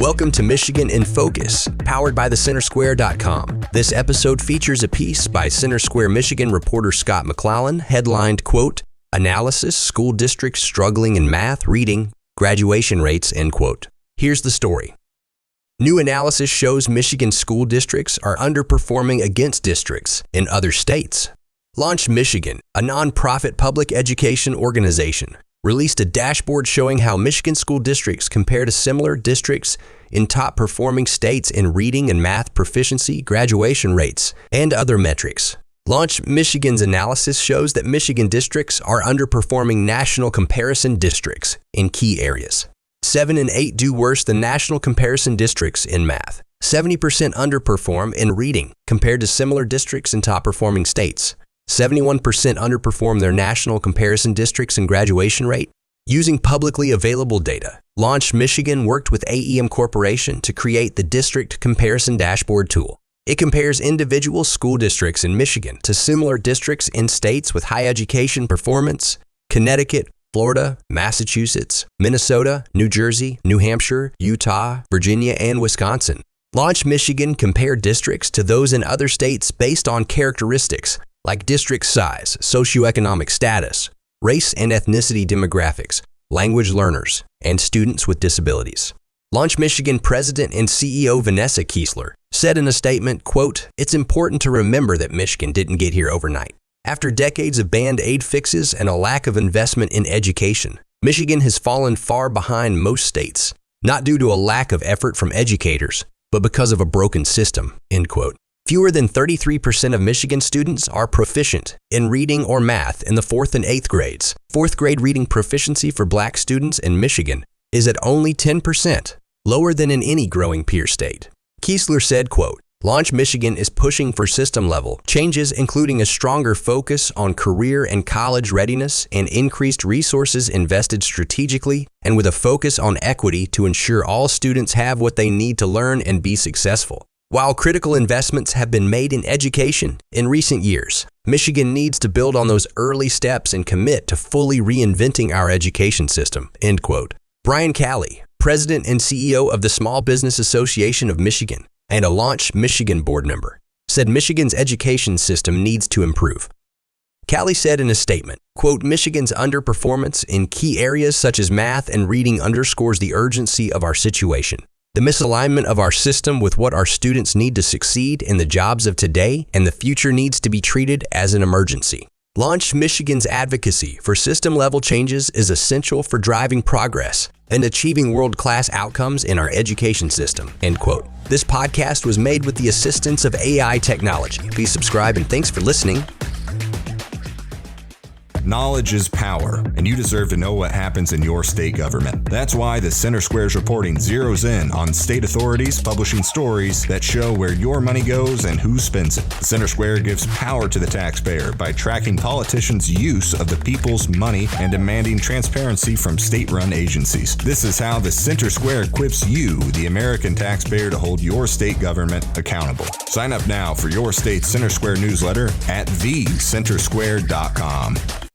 Welcome to Michigan in Focus, powered by thecentersquare.com. This episode features a piece by Center Square, Michigan reporter Scott McClellan, headlined, quote, "Analysis, School Districts Struggling in Math, Reading, Graduation Rates," end quote. Here's the story. New analysis shows Michigan school districts are underperforming against districts in other states. Launch Michigan, a nonprofit public education organization, released a dashboard showing how Michigan school districts compare to similar districts in top-performing states in reading and math proficiency, graduation rates, and other metrics. Launch Michigan's analysis shows that Michigan districts are underperforming national comparison districts in key areas. 7 and 8 do worse than national comparison districts in math. 70% underperform in reading compared to similar districts in top-performing states. 71% underperform their national comparison districts in graduation rate. Using publicly available data, Launch Michigan worked with AEM Corporation to create the District Comparison Dashboard tool. It compares individual school districts in Michigan to similar districts in states with high education performance: Connecticut, Florida, Massachusetts, Minnesota, New Jersey, New Hampshire, Utah, Virginia, and Wisconsin. Launch Michigan compared districts to those in other states based on characteristics like district size, socioeconomic status, race and ethnicity demographics, language learners, and students with disabilities. Launch Michigan President and CEO Vanessa Kiesler said in a statement, quote, "It's important to remember that Michigan didn't get here overnight. After decades of Band-Aid fixes and a lack of investment in education, Michigan has fallen far behind most states, not due to a lack of effort from educators, but because of a broken system," end quote. Fewer than 33% of Michigan students are proficient in reading or math in the 4th and 8th grades. 4th grade reading proficiency for Black students in Michigan is at only 10%, lower than in any growing peer state. Kiesler said, quote, "Launch Michigan is pushing for system-level changes, including a stronger focus on career and college readiness and increased resources invested strategically and with a focus on equity to ensure all students have what they need to learn and be successful. While critical investments have been made in education in recent years, Michigan needs to build on those early steps and commit to fully reinventing our education system," end quote. Brian Calley, President and CEO of the Small Business Association of Michigan and a Launch Michigan board member, said Michigan's education system needs to improve. Calley said in a statement, quote, "Michigan's underperformance in key areas such as math and reading underscores the urgency of our situation. The misalignment of our system with what our students need to succeed in the jobs of today and the future needs to be treated as an emergency. Launch Michigan's advocacy for system-level changes is essential for driving progress and achieving world-class outcomes in our education system," end quote. This podcast was made with the assistance of AI technology. Please subscribe and thanks for listening. Knowledge is power, and you deserve to know what happens in your state government. That's why the Center Square's reporting zeroes in on state authorities publishing stories that show where your money goes and who spends it. The Center Square gives power to the taxpayer by tracking politicians' use of the people's money and demanding transparency from state-run agencies. This is how the Center Square equips you, the American taxpayer, to hold your state government accountable. Sign up now for your state's Center Square newsletter at thecentersquare.com.